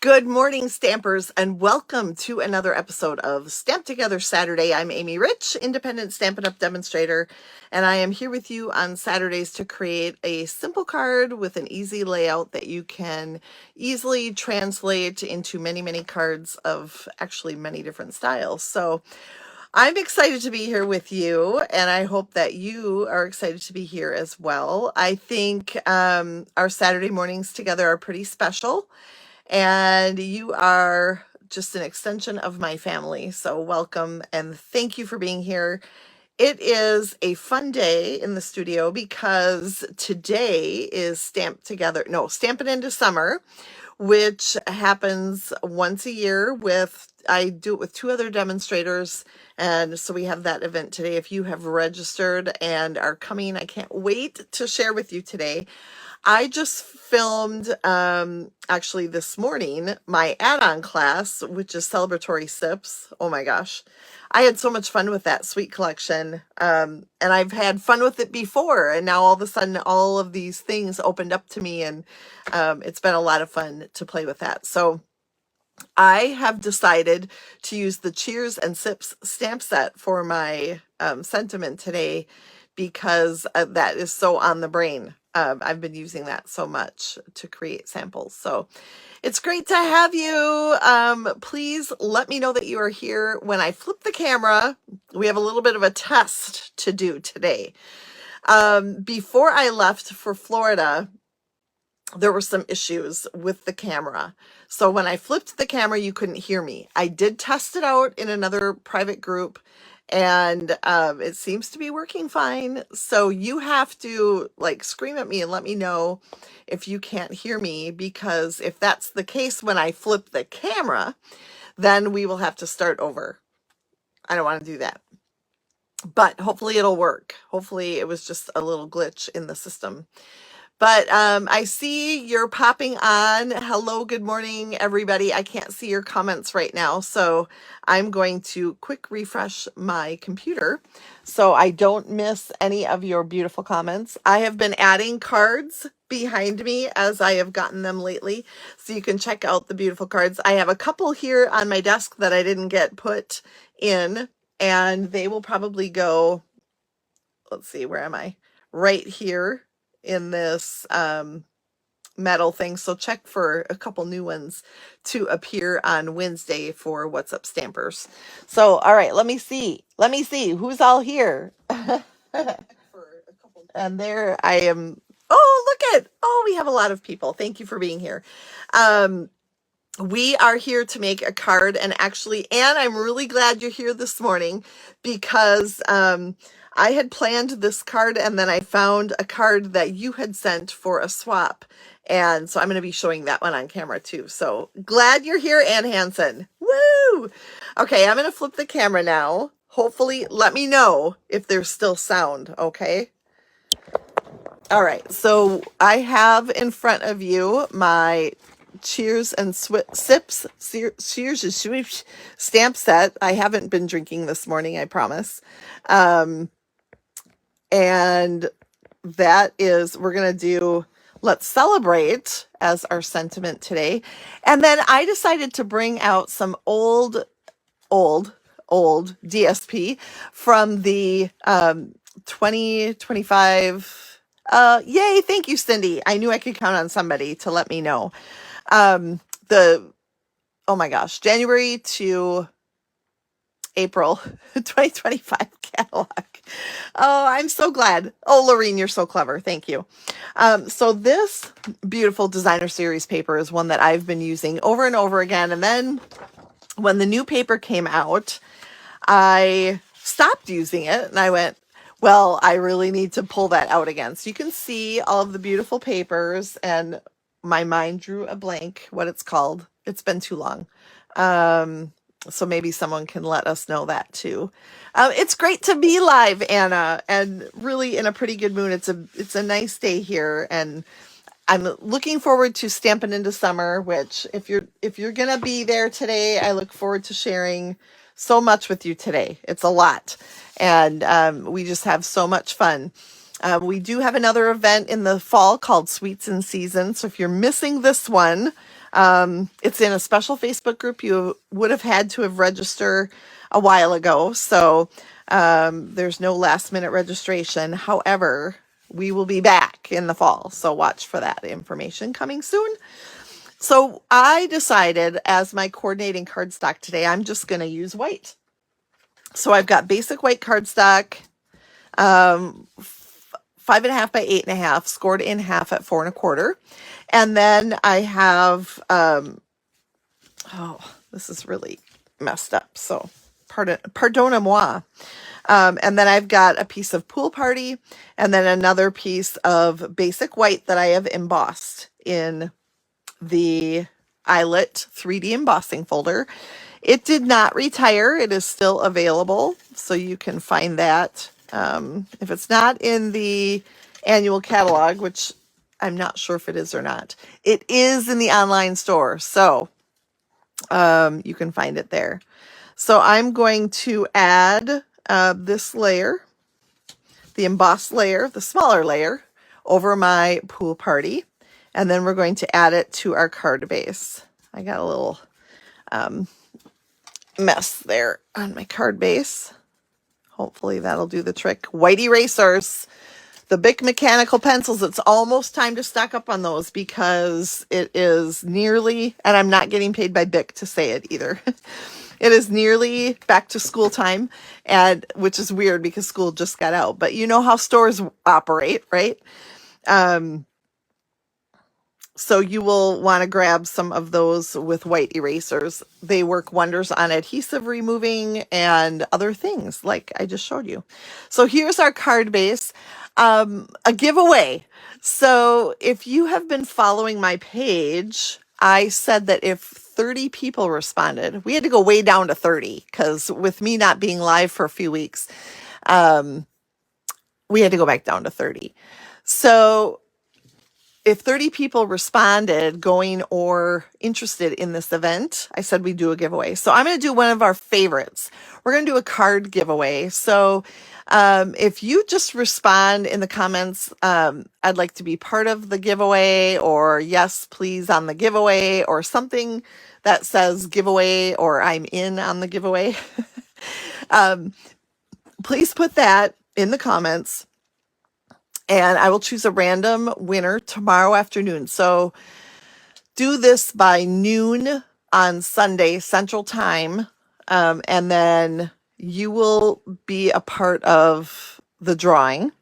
Good morning, Stampers, and welcome to another episode of Stamp Together Saturday. I'm Amy Rich, independent Stampin' Up! Demonstrator, and I am here with you on Saturdays to create a simple card with an easy layout that you can easily translate into many, many cards of actually many different styles. So I'm excited to be here with you, and I hope that you are excited to be here as well. I think our Saturday mornings together are pretty special, and you are just an extension of my family. So welcome and thank you for being here. It is a fun day in the studio because today is Stampin' Into Summer, which happens once a year I do it with two other demonstrators. And so we have that event today. If you have registered and are coming, I can't wait to share with you today. I just filmed, actually this morning, my add-on class, which is Celebratory Sips. Oh my gosh. I had so much fun with that sweet collection. And I've had fun with it before. And now all of a sudden, all of these things opened up to me. And it's been a lot of fun to play with that. So I have decided to use the Cheers and Sips stamp set for my sentiment today because that is so on the brain. I've been using that so much to create samples. So it's great to have you. Please let me know that you are here. When I flip the camera, we have a little bit of a test to do today. Before I left for Florida, there were some issues with the camera. So when I flipped the camera, you couldn't hear me. I did test it out in another private group, and it seems to be working fine. So you have to scream at me and let me know if you can't hear me, because if that's the case when I flip the camera, then we will have to start over. I don't want to do that. But hopefully it'll work. Hopefully it was just a little glitch in the system. But I see you're popping on. Hello, good morning, everybody. I can't see your comments right now, so I'm going to quick refresh my computer so I don't miss any of your beautiful comments. I have been adding cards behind me as I have gotten them lately, so you can check out the beautiful cards. I have a couple here on my desk that I didn't get put in, and they will probably go, let's see, where am I? Right here in this metal thing. So check for a couple new ones to appear on Wednesday for What's Up Stampers. So, all right, let me see who's all here. And there I am. Oh, we have a lot of people. Thank you for being here. We are here to make a card, and actually, Anne, I'm really glad you're here this morning because I had planned this card, and then I found a card that you had sent for a swap. And so I'm going to be showing that one on camera too. So glad you're here, Ann Hansen. Woo! Okay, I'm going to flip the camera now. Hopefully, let me know if there's still sound, okay? All right, so I have in front of you my Cheers and Sips, Cheers and Swips stamp set. I haven't been drinking this morning, I promise. And that is, we're going to do Let's Celebrate as our sentiment today. And then I decided to bring out some old DSP from the 2025. Yay, thank you, Cindy. I knew I could count on somebody to let me know. Oh my gosh, January to April 2025 catalog. Oh, I'm so glad. Oh, Lorene, you're so clever. Thank you. So this beautiful designer series paper is one that I've been using over and over again. And then when the new paper came out, I stopped using it and I went, well, I really need to pull that out again. So you can see all of the beautiful papers, and my mind drew a blank what it's called. It's been too long. So maybe someone can let us know that too. It's great to be live, Anna, and really in a pretty good mood. It's a nice day here, and I'm looking forward to Stampin' Into Summer, which if you're gonna be there today, I look forward to sharing so much with you today. It's a lot, and we just have so much fun. We do have another event in the fall called Sweets in Season, so if you're missing this one, It's in a special Facebook group. You would have had to have registered a while ago, so there's no last minute registration. However, we will be back in the fall, so watch for that information coming soon. So I decided as my coordinating cardstock today, I'm just going to use white. So I've got basic white cardstock, 5.5 by 8.5, scored in half at 4 1/4. And then I have, oh, this is really messed up. So pardonnez-moi. And then I've got a piece of Pool Party and then another piece of basic white that I have embossed in the Eyelet 3D embossing folder. It did not retire. It is still available. So you can find that. If it's not in the annual catalog, which I'm not sure if it is or not, it is in the online store. So you can find it there. So I'm going to add this layer, the embossed layer, the smaller layer, over my Pool Party. And then we're going to add it to our card base. I got a little mess there on my card base. Hopefully that'll do the trick. White erasers, the Bic mechanical pencils. It's almost time to stock up on those because it is nearly, and I'm not getting paid by Bic to say it either. It is nearly back to school time, and which is weird because school just got out. But you know how stores operate, right? So you will want to grab some of those with white erasers. They work wonders on adhesive removing and other things like I just showed you. So here's our card base, a giveaway. So if you have been following my page, I said that if 30 people responded, we had to go way down to 30 because with me not being live for a few weeks, we had to go back down to 30. So if 30 people responded going or interested in this event, I said we'd do a giveaway. So I'm going to do one of our favorites. We're going to do a card giveaway. So if you just respond in the comments, I'd like to be part of the giveaway, or yes, please on the giveaway, or something that says giveaway or I'm in on the giveaway. Please put that in the comments. And I will choose a random winner tomorrow afternoon. So do this by noon on Sunday Central Time. And then you will be a part of the drawing.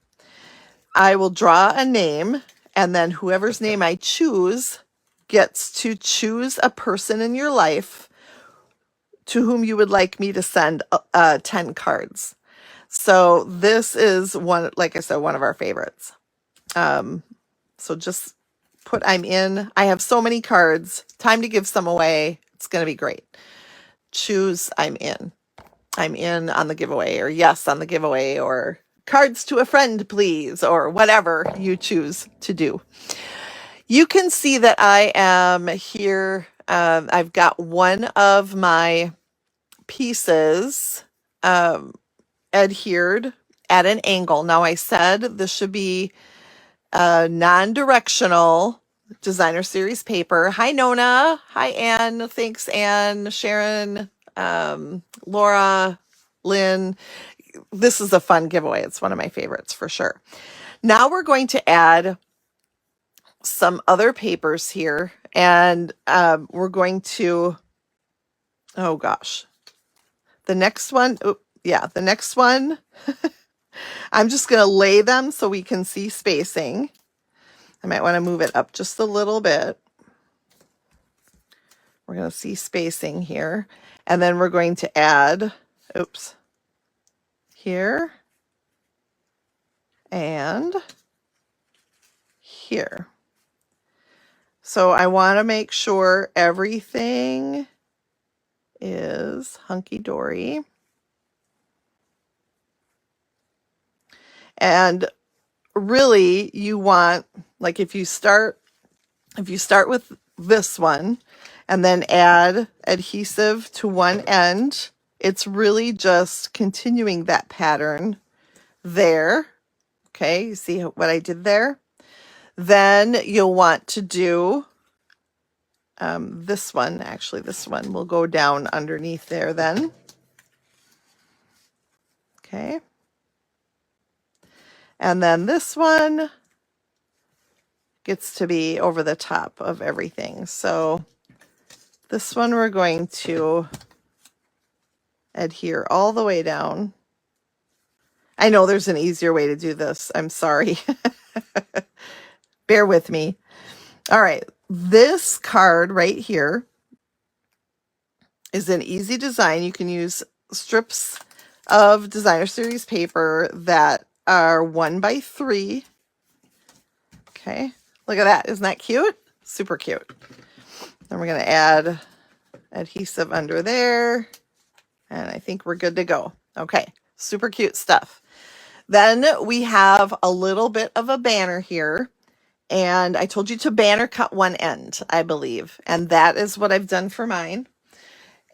I will draw a name, and then whoever's name I choose gets to choose a person in your life to whom you would like me to send 10 cards. So this is one, like I said, one of our favorites. So just put I'm in. I have so many cards. Time to give some away. It's going to be great. Choose I'm in. I'm in on the giveaway, or yes on the giveaway, or cards to a friend, please, or whatever you choose to do. You can see that I am here. I've got one of my pieces adhered at an angle. Now I said this should be non-directional designer series paper. Hi Nona. Hi Anne. Thanks Anne, Sharon, Laura, Lynn. This is a fun giveaway. It's one of my favorites for sure. Now we're going to add some other papers here, and we're going to, oh gosh, the next one, the next one, I'm just going to lay them so we can see spacing. I might want to move it up just a little bit. We're going to see spacing here. And then we're going to add, here and here. So I want to make sure everything is hunky-dory. And really you want, like if you start with this one and then add adhesive to one end, it's really just continuing that pattern there. Okay, you see what I did there? Then you'll want to do this one, actually this one will go down underneath there then. Okay. And then this one gets to be over the top of everything. So this one we're going to adhere all the way down. I know there's an easier way to do this. I'm sorry. Bear with me. All right. This card right here is an easy design. You can use strips of Designer Series paper that are 1x3. Okay. Look at that. Isn't that cute? Super cute. Then we're going to add adhesive under there. And I think we're good to go. Okay. Super cute stuff. Then we have a little bit of a banner here. And I told you to banner cut one end, I believe. And that is what I've done for mine.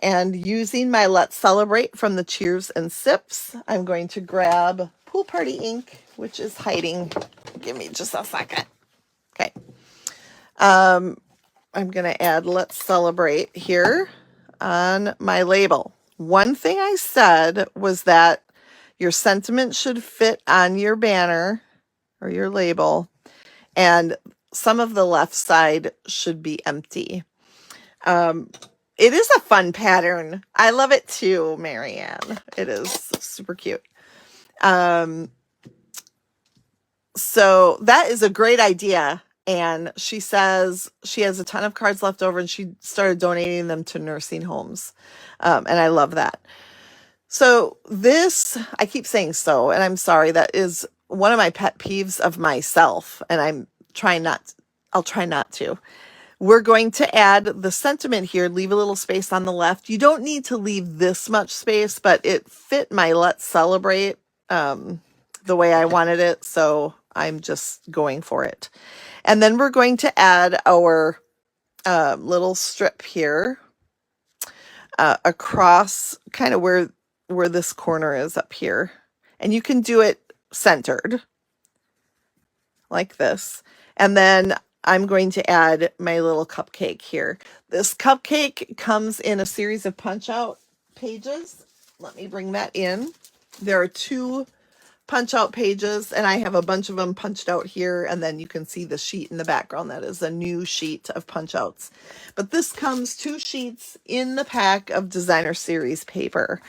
And using my Let's Celebrate from the Cheers and Sips, I'm going to grab Pool Party ink, which is hiding. Give me just a second. Okay. I'm going to add Let's Celebrate here on my label. One thing I said was that your sentiment should fit on your banner or your label, and some of the left side should be empty. It is a fun pattern. I love it too, Marianne. It is super cute. So that is a great idea. And she says she has a ton of cards left over and she started donating them to nursing homes. And I love that. So this, I keep saying so, and I'm sorry, that is one of my pet peeves of myself. And I'll try not to. We're going to add the sentiment here, leave a little space on the left. You don't need to leave this much space, but it fit my Let's Celebrate the way I wanted it. So I'm just going for it. And then we're going to add our little strip here across kind of where this corner is up here. And you can do it centered like this. And then I'm going to add my little cupcake here. This cupcake comes in a series of punch out pages. Let me bring that in. There are 2 punch out pages and I have a bunch of them punched out here, and then you can see the sheet in the background. That is a new sheet of punch outs. But this comes 2 sheets in the pack of Designer Series paper.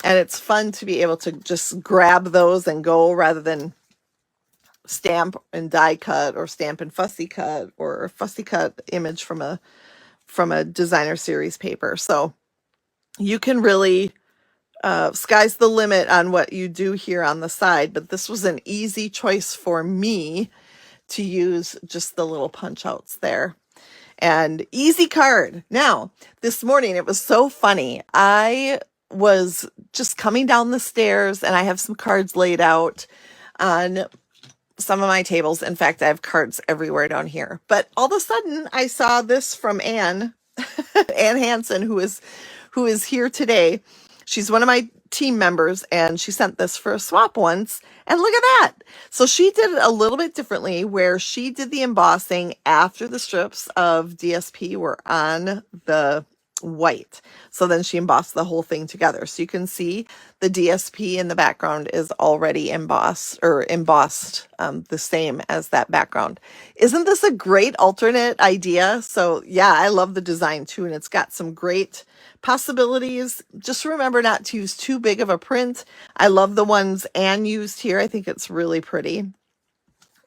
And it's fun to be able to just grab those and go rather than stamp and die cut or stamp and fussy cut or fussy cut image from a Designer Series paper. So you can really sky's the limit on what you do here on the side, but this was an easy choice for me to use just the little punch outs there. And easy card. Now, this morning it was so funny. I was just coming down the stairs and I have some cards laid out on some of my tables. In fact, I have cards everywhere down here. But all of a sudden I saw this from Ann Hansen, who is here today. She's one of my team members, and she sent this for a swap once. And look at that. So she did it a little bit differently, where she did the embossing after the strips of DSP were on the white. So then she embossed the whole thing together. So you can see the DSP in the background is already embossed the same as that background. Isn't this a great alternate idea? So yeah, I love the design too, and it's got some great possibilities. Just remember not to use too big of a print. I love the ones Anne used here. I think it's really pretty.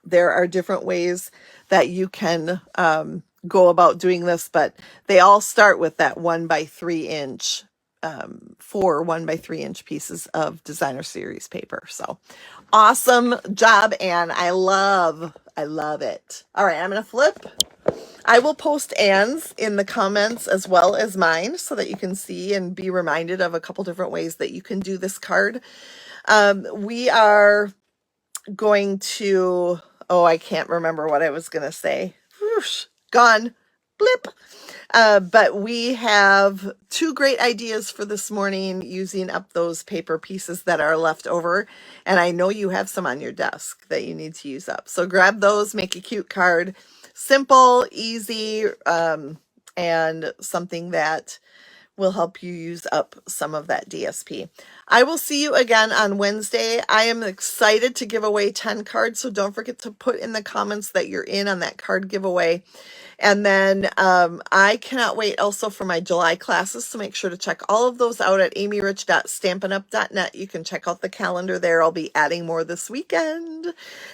There are different ways that you can go about doing this, but they all start with that 1x3 inch, 4 1x3 inch pieces of Designer Series paper. So awesome job, Anne. I love it. All right, I'm going to flip. I will post Anne's in the comments as well as mine so that you can see and be reminded of a couple different ways that you can do this card. We are going to, I can't remember what I was going to say. Whoosh, gone. Blip. But we have 2 great ideas for this morning using up those paper pieces that are left over. And I know you have some on your desk that you need to use up. So grab those, make a cute card. Simple, easy, and something that will help you use up some of that DSP. I will see you again on Wednesday. I am excited to give away 10 cards, so don't forget to put in the comments that you're in on that card giveaway. And then I cannot wait also for my July classes, so make sure to check all of those out at amyrich.stampinup.net. You can check out the calendar there. I'll be adding more this weekend,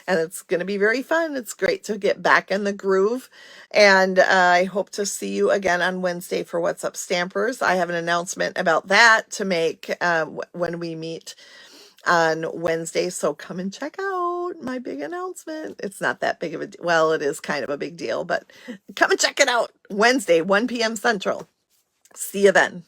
and it's going to be very fun. It's great to get back in the groove, and I hope to see you again on Wednesday for What's Up Stampers. I have an announcement about that to make when we meet on Wednesday, so come and check out my big announcement. It's not that big of a well, it is kind of a big deal, but come and check it out Wednesday, 1 p.m. Central. See you then.